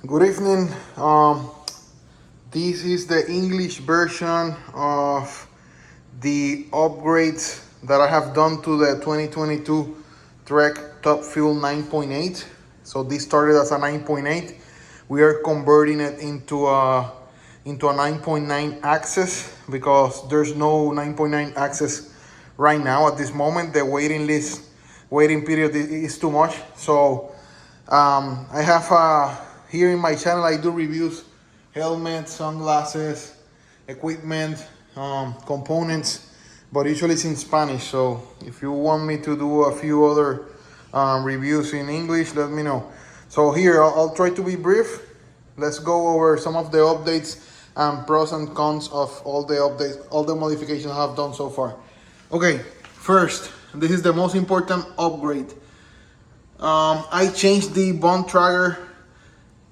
Good evening. This is the English version of the upgrades that I have done to the 2022 Trek Top Fuel 9.8. So this started as a 9.8. We are converting it into a 9.9 access because there's no 9.9 access right now at this moment. The waiting period is too much. So I have here in my channel, I do reviews, helmets, sunglasses, equipment, components, but usually it's in Spanish. So if you want me to do a few other reviews in English, let me know. So here, I'll try to be brief. Let's go over some of the updates and pros and cons of all the updates, all the modifications I have done so far. Okay, first, this is the most important upgrade. I changed the Bond Tracker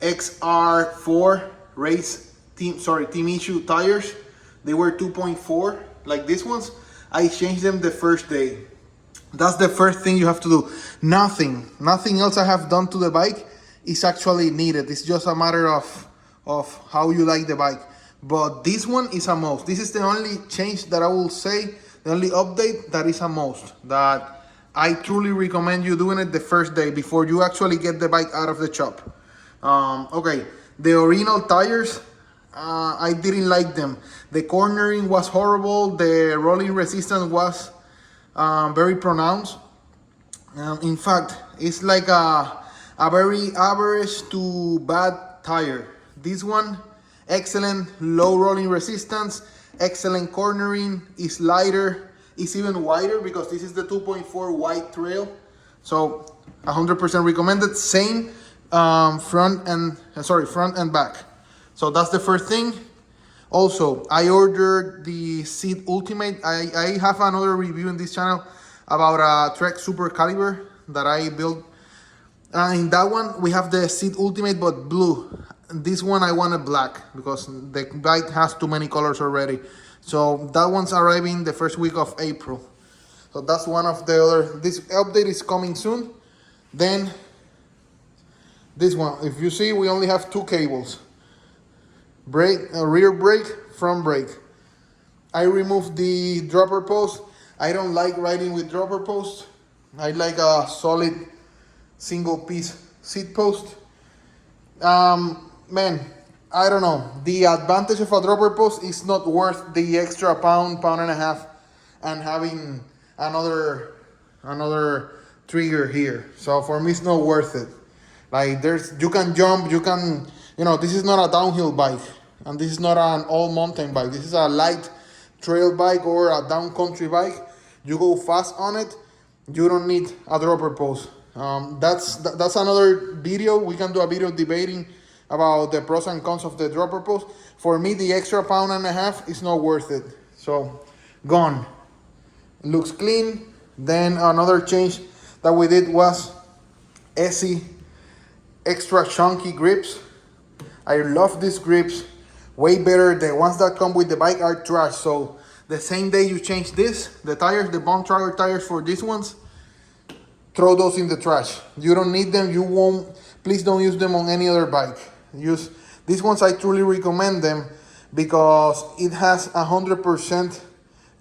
XR4 team issue tires. They were 2.4 like these ones. I changed them the first day. That's the first thing you have to do. Nothing else I have done to the bike is actually needed. It's just a matter of how you like the bike. But this one is a must. This is the only change that I will say, the only update that is a must, that I truly recommend you doing it the first day before you actually get the bike out of the shop. Okay, the original tires, I didn't like them. The cornering was horrible. The rolling resistance was very pronounced. In fact, it's like a very average to bad tire. This one, excellent low rolling resistance, excellent cornering, is lighter. It's even wider because this is the 2.4 wide trail. So 100% recommended. Same front and back. So that's the first thing. Also, I ordered the Seat Ultimate. I have another review in this channel about a Trek Super Caliber that I built. In that one, we have the Seat Ultimate, but blue. This one I wanted black because the bike has too many colors already. So that one's arriving the first week of April. So that's one of the other. This update is coming soon. Then this one, if you see, we only have two cables. Rear brake, front brake. I removed the dropper post. I don't like riding with dropper post. I like a solid single piece seat post. Man, I don't know. The advantage of a dropper post is not worth the extra pound and a half, and having another trigger here. So for me, it's not worth it. Like you can jump, this is not a downhill bike, and this is not an all mountain bike. This is a light trail bike or a down country bike. You go fast on it. You don't need a dropper post. That's another video. We can do a video debating about the pros and cons of the dropper post. For me, the extra pound and a half is not worth it. So, gone. Looks clean. Then another change that we did was SE extra chunky grips. I love these grips. Way better. The ones that come with the bike are trash. So the same day you change the tires, the Bond Tracker tires for these ones, throw those in the trash. You don't need them. You won't. Please don't use them on any other bike. Use these ones. I truly recommend them because it has 100%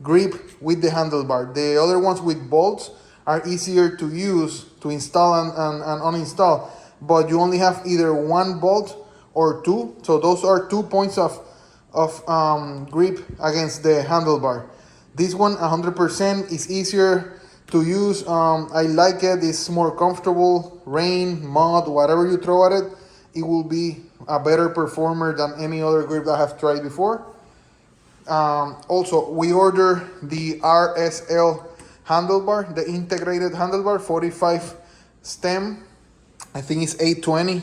grip with the handlebar. The other ones with bolts are easier to use, to install and uninstall, but you only have either one bolt or two. So those are 2 points of grip against the handlebar. This one 100% is easier to use. I like it. It's more comfortable. Rain, mud, whatever you throw at it, it will be a better performer than any other grip that I have tried before. Also, we ordered the Rsl Handlebar, the integrated handlebar, 45 stem. I think it's 820,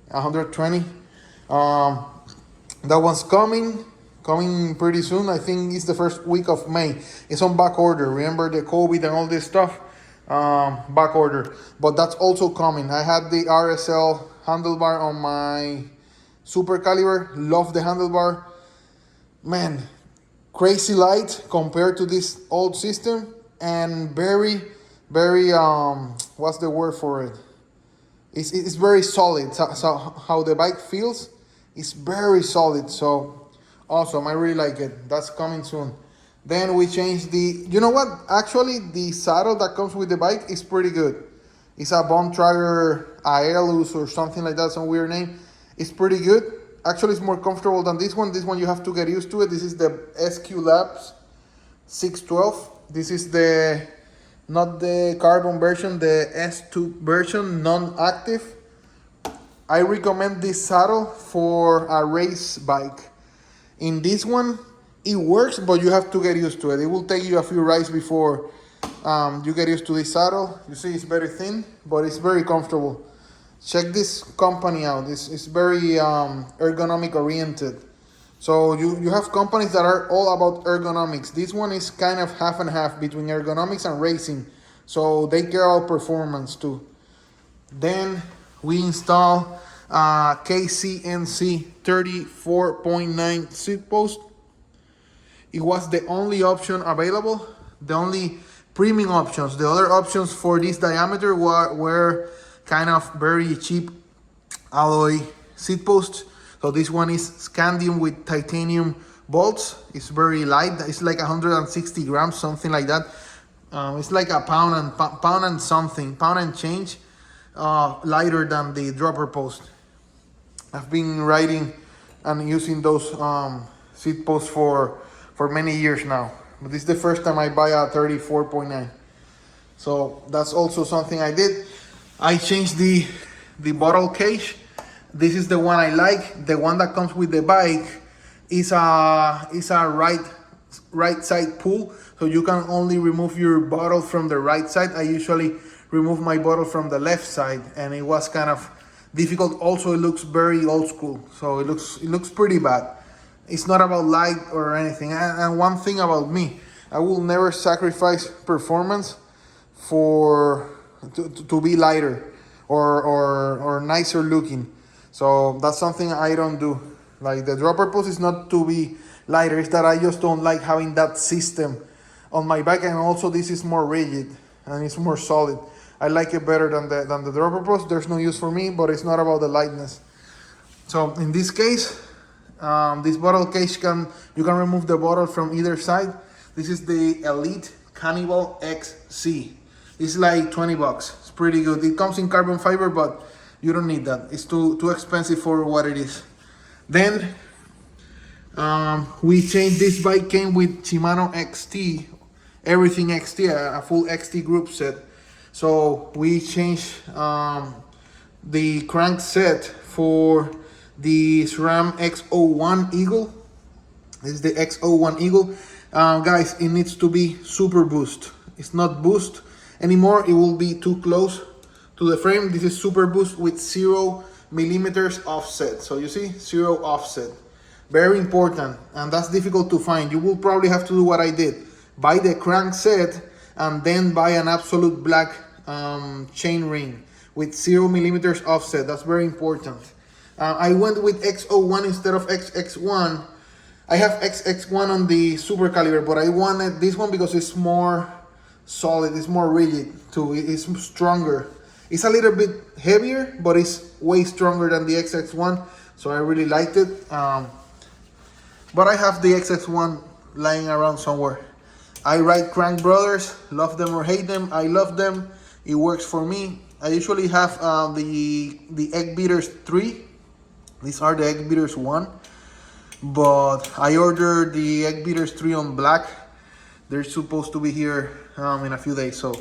120. That one's coming pretty soon. I think it's the first week of May. It's on back order. Remember the COVID and all this stuff? Back order. But that's also coming. I had the Rsl handlebar on my Super Caliber. Love the handlebar. Man, crazy light compared to this old system, and very, very, what's the word for it? it's very solid. So how the bike feels is very solid. So awesome, I really like it. That's coming soon. Then we changed the, you know what? Actually, the saddle that comes with the bike is pretty good. It's a Bone Trager Aelus or something like that, some weird name. It's pretty good. Actually, it's more comfortable than this one. This one you have to get used to it. This is the SQ Labs 612. This is the, not the carbon version, the S2 version, non-active. I recommend this saddle for a race bike. In this one, it works, but you have to get used to it. It will take you a few rides before you get used to this saddle. You see, it's very thin, but it's very comfortable. Check this company out. It's very ergonomic oriented. So you have companies that are all about ergonomics. This one is kind of half and half between ergonomics and racing. So they care about performance too. Then we install KCNC 34.9 seat post. It was the only option available, the only premium options. The other options for this diameter were kind of very cheap alloy seat posts. So this one is scandium with titanium bolts. It's very light. It's like 160 grams, something like that. It's like a pound and change, lighter than the dropper post. I've been riding and using those seat posts for many years now. But this is the first time I buy a 34.9. So that's also something I did. I changed the bottle cage. This is the one I like. The one that comes with the bike is a right side pull. So you can only remove your bottle from the right side. I usually remove my bottle from the left side, and it was kind of difficult. Also, it looks very old school. So it looks pretty bad. It's not about light or anything. And one thing about me, I will never sacrifice performance to be lighter or nicer looking. So that's something I don't do. Like the dropper post is not to be lighter, it's that I just don't like having that system on my bike, and also this is more rigid and it's more solid. I like it better than the dropper post. There's no use for me, but it's not about the lightness. So in this case, this bottle cage you can remove the bottle from either side. This is the Elite Cannibal XC. It's like 20 bucks. It's pretty good. It comes in carbon fiber, but you don't need that. It's too expensive for what it is. Then we changed. This bike came with Shimano XT, everything XT, a full XT group set. So we changed the crank set for the SRAM X01 Eagle. This is the X01 Eagle. Guys, it needs to be super boost. It's not boost anymore. It will be too close to the frame. This is super boost with 0 millimeters offset. So you see, 0 offset. Very important, and that's difficult to find. You will probably have to do what I did. Buy the crank set and then buy an absolute black chain ring with 0 millimeters offset. That's very important. I went with X01 instead of XX1. I have XX1 on the Super Caliber, but I wanted this one because it's more solid, it's more rigid too, it's stronger. It's a little bit heavier, but it's way stronger than the XX1, so I really liked it. But I have the XX1 lying around somewhere. I ride Crank Brothers, love them or hate them, I love them. It works for me. I usually have the Egg Beaters 3. These are the Egg Beaters 1. But I ordered the Egg Beaters 3 on black. They're supposed to be here in a few days. So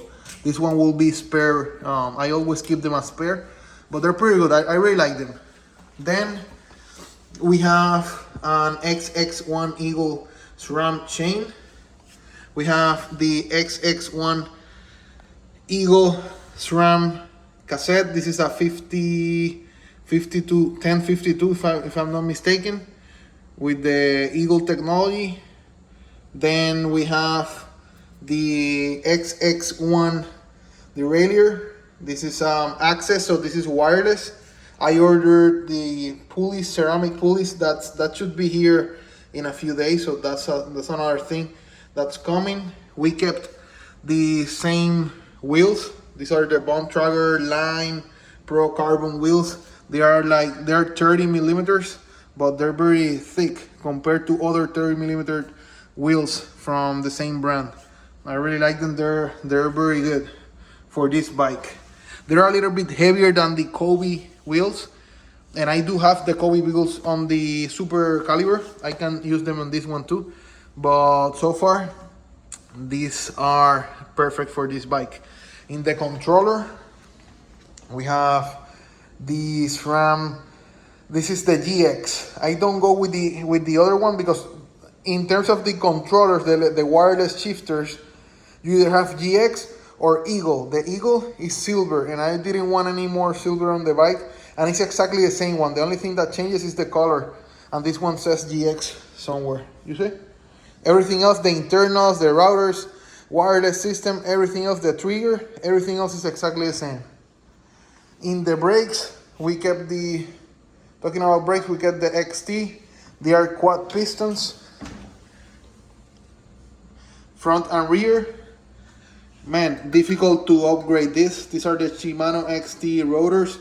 this one will be spare. I always keep them as spare. But they're pretty good. I really like them. Then we have an XX1 Eagle SRAM chain. We have the XX1 Eagle SRAM cassette. This is a 1052 if I'm not mistaken, with the Eagle technology. Then we have the XX1 derailleur. This is AXS, so this is wireless. I ordered the pulleys, ceramic pulleys. That should be here in a few days, so that's another thing that's coming. We kept the same wheels. These are the Bone Trager line Pro carbon wheels. They're 30 millimeters, but they're very thick compared to other 30 millimeter wheels from the same brand. I really like them. They're very good for this bike. They're a little bit heavier than the Kobe wheels, and I do have the Kobe wheels on the Super Caliber. I can use them on this one too, but so far these are perfect for this bike. In the controller, we have the SRAM. This is the GX. I don't go with the other one because in terms of the controllers, the wireless shifters, you either have GX or Eagle. The Eagle is silver, and I didn't want any more silver on the bike, and it's exactly the same one. The only thing that changes is the color, and this one says GX somewhere. You see? Everything else, the internals, the routers, wireless system, everything else, the trigger, everything else is exactly the same. In the brakes, we kept talking about brakes, we kept the XT. They are quad pistons, front and rear. Man, difficult to upgrade this. These are the Shimano XT rotors.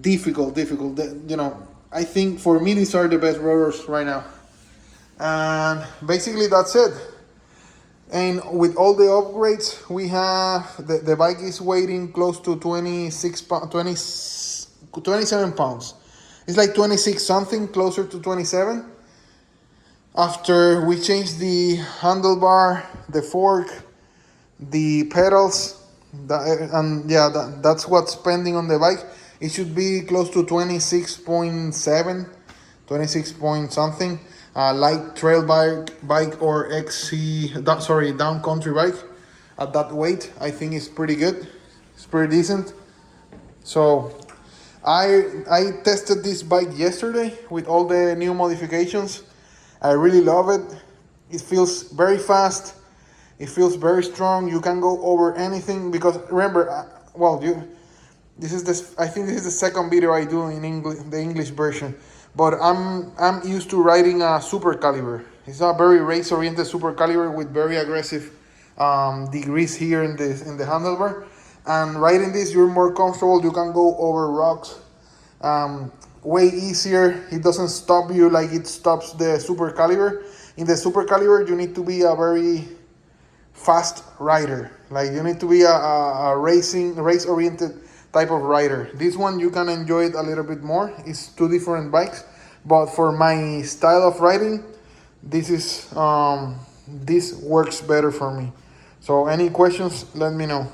Difficult. You know, I think for me these are the best rotors right now. And basically that's it. And with all the upgrades, we have the bike is weighing close to 27 pounds. It's like 26 something, closer to 27. After we changed the handlebar, the fork, the pedals, that's what's pending on the bike. It should be close to 26.7, 26 point something. Light trail bike or down country bike at that weight, I think is pretty good. It's pretty decent. So I tested this bike yesterday with all the new modifications. I really love it. It feels very fast. It feels very strong. You can go over anything because remember, I think this is the second video I do in English, the English version. But I'm used to riding a Super Caliber. It's a very race-oriented Super Caliber with very aggressive degrees here in the handlebar. And riding this, you're more comfortable. You can go over rocks way easier. It doesn't stop you like it stops the Super Caliber. In the Super Caliber, you need to be a very fast rider. Like you need to be a race-oriented type of rider. This one you can enjoy it a little bit more. It's two different bikes, but for my style of riding, this works better for me. So any questions, let me know.